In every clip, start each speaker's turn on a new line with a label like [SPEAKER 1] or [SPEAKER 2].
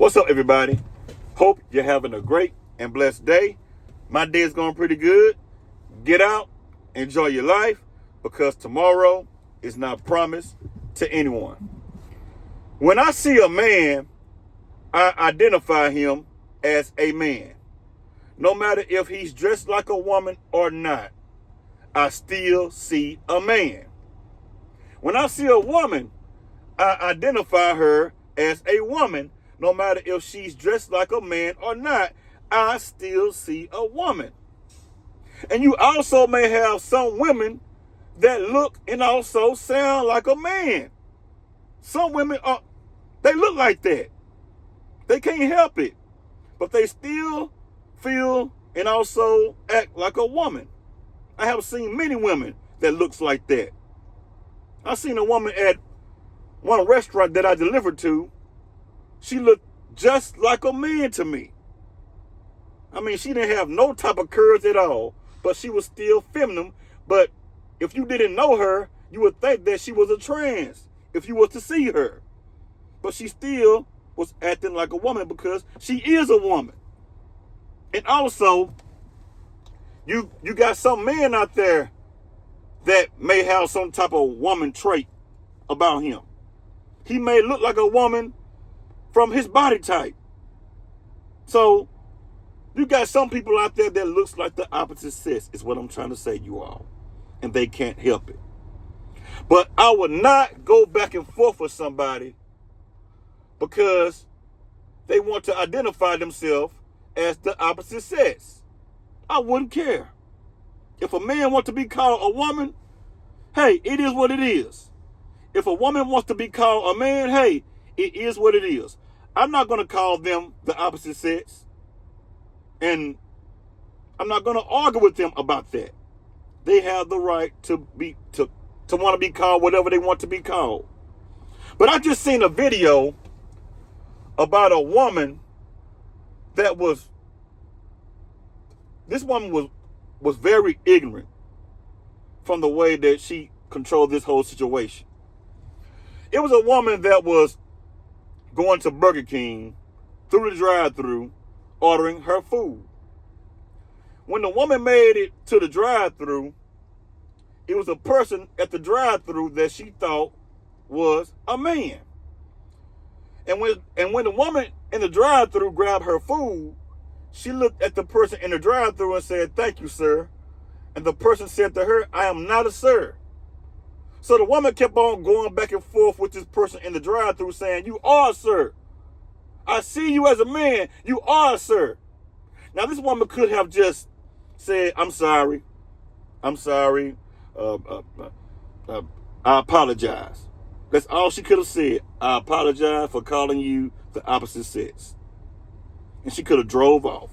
[SPEAKER 1] What's up, everybody? Hope you're having a great and blessed day. My day is going pretty good. Get out, enjoy your life, because tomorrow is not promised to anyone. When I see a man, I identify him as a man. No matter if he's dressed like a woman or not, I still see a man. When I see a woman, I identify her as a woman. No matter if she's dressed like a man or not, I still see a woman. And you also may have some women that look and also sound like a man. Some women they look like that. They can't help it. But they still feel and also act like a woman. I have seen many women that looks like that. I seen a woman at one restaurant that I delivered to. She looked just like a man to me. I mean, she didn't have no type of curves at all, but she was still feminine. But if you didn't know her, you would think that she was a trans if you was to see her. But she still was acting like a woman because she is a woman. And also, you got some men out there that may have some type of woman trait about him. He may look like a woman from his body type. So you got some people out there that looks like the opposite sex, is what I'm trying to say, you all. And they can't help it. But I would not go back and forth with somebody because they want to identify themselves as the opposite sex. I wouldn't care. If a man wants to be called a woman, hey, it is what it is. If a woman wants to be called a man, hey, it is what it is. I'm not going to call them the opposite sex. And I'm not going to argue with them about that. They have the right to want to be called whatever they want to be called. But I just seen a video about a woman that this woman was very ignorant from the way that she controlled this whole situation. It was a woman that was going to Burger King through the drive-thru, ordering her food. When the woman made it to the drive-thru, it was a person at the drive-thru that she thought was a man. And when the woman in the drive-thru grabbed her food, she looked at the person in the drive-thru and said, "Thank you, sir." And the person said to her, "I am not a sir." So the woman kept on going back and forth with this person in the drive-thru saying, "You are a sir. I see you as a man. You are a sir." Now this woman could have just said, "I'm sorry. I'm sorry. I apologize." That's all she could have said. "I apologize for calling you the opposite sex." And she could have drove off.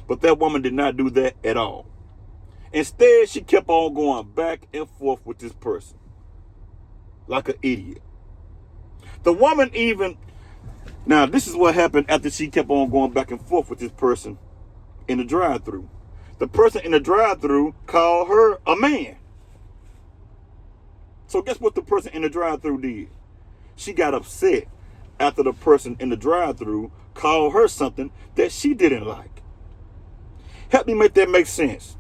[SPEAKER 1] But that woman did not do that at all. Instead, she kept on going back and forth with this person like an idiot. The woman now this is what happened after she kept on going back and forth with this person in the drive-thru. The person in the drive-thru called her a man. So guess what the person in the drive-thru did? She got upset after the person in the drive-thru called her something that she didn't like. Help me make that make sense.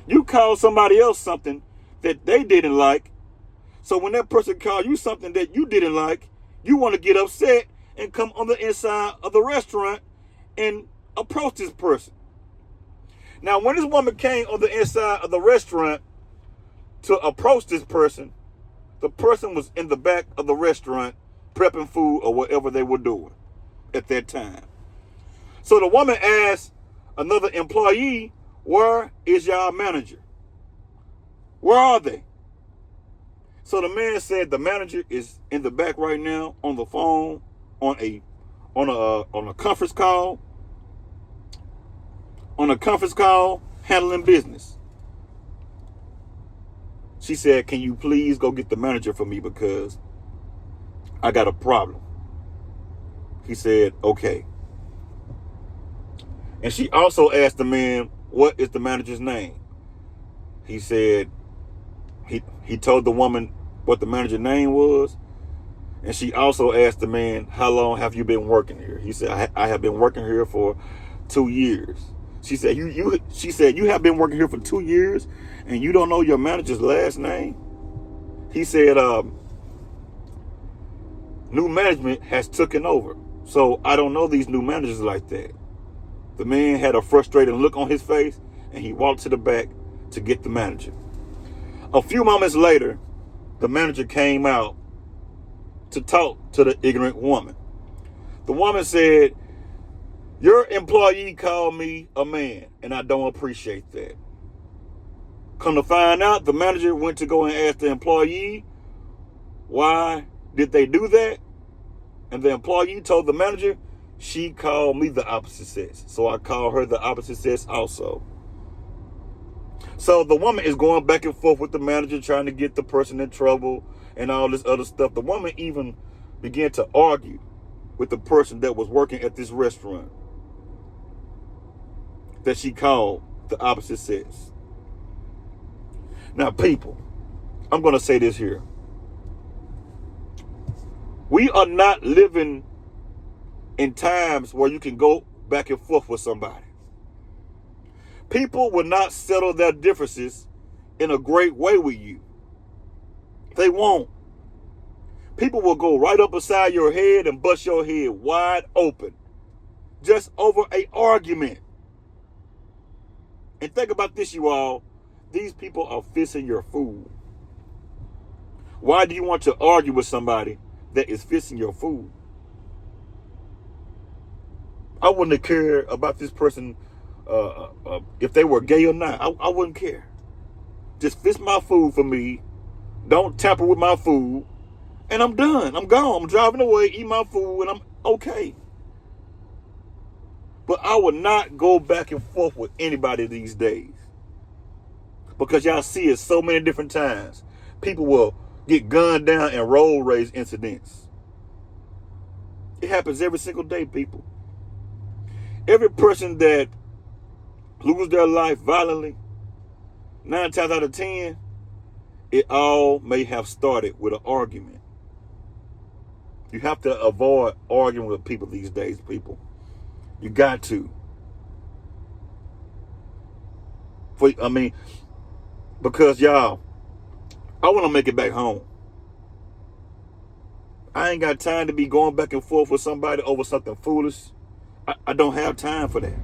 [SPEAKER 1] You call somebody else something that they didn't like. So when that person called you something that you didn't like, you want to get upset and come on the inside of the restaurant and approach this person. Now, when this woman came on the inside of the restaurant to approach this person, the person was in the back of the restaurant prepping food or whatever they were doing at that time. So the woman asked another employee, "Where is y'all manager? Where are they?" So the man said the manager is in the back right now on the phone on a conference call. On a conference call handling business. She said, "Can you please go get the manager for me because I got a problem?" He said, "Okay." And she also asked the man, "What is the manager's name?" He said, he told the woman what the manager's name was. And she also asked the man, how long have you been working here? He said, I have been working here for 2 years. She said, you have been working here for 2 years and you don't know your manager's last name? He said, new management has taken over. So I don't know these new managers like that. The man had a frustrated look on his face and he walked to the back to get the manager. A few moments later, the manager came out to talk to the ignorant woman. The woman said, your employee called me a man, and I don't appreciate that. Come to find out, the manager went to go and ask the employee, why did they do that? And the employee told the manager, she called me the opposite sex, so I call her the opposite sex also. So the woman is going back and forth with the manager, trying to get the person in trouble and all this other stuff. The woman even began to argue with the person that was working at this restaurant that she called the opposite sex. Now, people, I'm going to say this here. We are not living in times where you can go back and forth with somebody. People will not settle their differences in a great way with you. They won't. People will go right up beside your head and bust your head wide open just over an argument. And think about this, you all. These people are fixing your food. Why do you want to argue with somebody that is fixing your food? I wouldn't have cared about this person if they were gay or not. I wouldn't care. Just fix my food for me. Don't tamper with my food. And I'm done. I'm gone. I'm driving away, eat my food, and I'm okay. But I would not go back and forth with anybody these days. Because y'all see it so many different times. People will get gunned down in road rage incidents. It happens every single day, people. Every person that loses their life violently, 9 times out of 10, it all may have started with an argument. You have to avoid arguing with people these days, people. You got to. Because y'all, I want to make it back home. I ain't got time to be going back and forth with somebody over something foolish. I don't have time for that.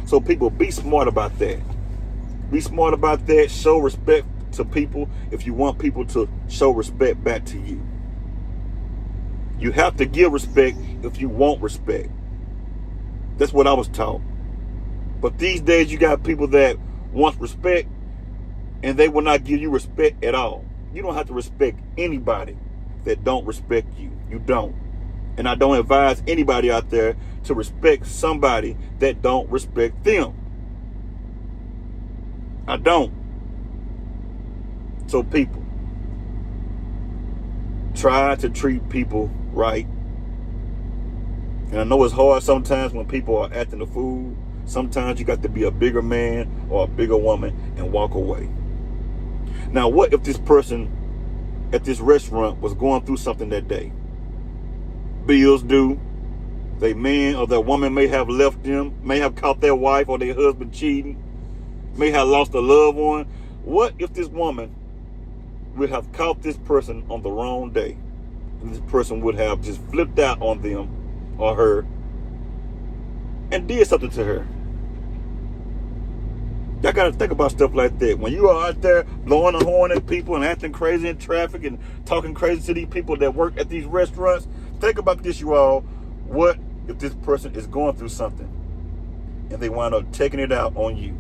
[SPEAKER 1] So people, be smart about that. Be smart about that. Show respect to people if you want people to show respect back to you. You have to give respect if you want respect. That's what I was taught. But these days you got people that want respect and they will not give you respect at all. You don't have to respect anybody that don't respect you. You don't. And I don't advise anybody out there to respect somebody that don't respect them. I don't. So people, try to treat people right. And I know it's hard sometimes when people are acting a fool. Sometimes you got to be a bigger man or a bigger woman and walk away. Now, what if this person at this restaurant was going through something that day? Bills due. Their man or their woman may have left them, may have caught their wife or their husband cheating, may have lost a loved one. What if this woman would have caught this person on the wrong day? And this person would have just flipped out on them or her and did something to her. Y'all got to think about stuff like that. When you are out there blowing a horn at people and acting crazy in traffic and talking crazy to these people that work at these restaurants, think about this, you all. What if this person is going through something and they wind up taking it out on you?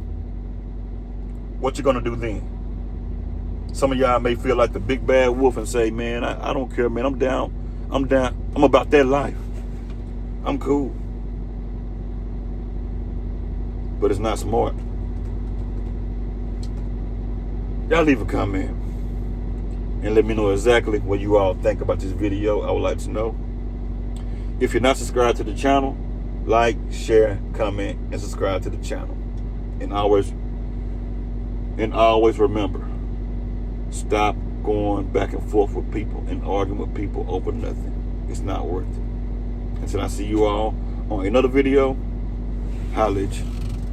[SPEAKER 1] What you going to do then? Some of y'all may feel like the big bad wolf and say, man, I don't care, man. I'm down. I'm about that life. I'm cool. But it's not smart. Y'all leave a comment and let me know exactly what you all think about this video. I would like to know. If you're not subscribed to the channel, like, share, comment, and subscribe to the channel. And always remember, stop going back and forth with people and arguing with people over nothing. It's not worth it. Until I see you all on another video, holla at you.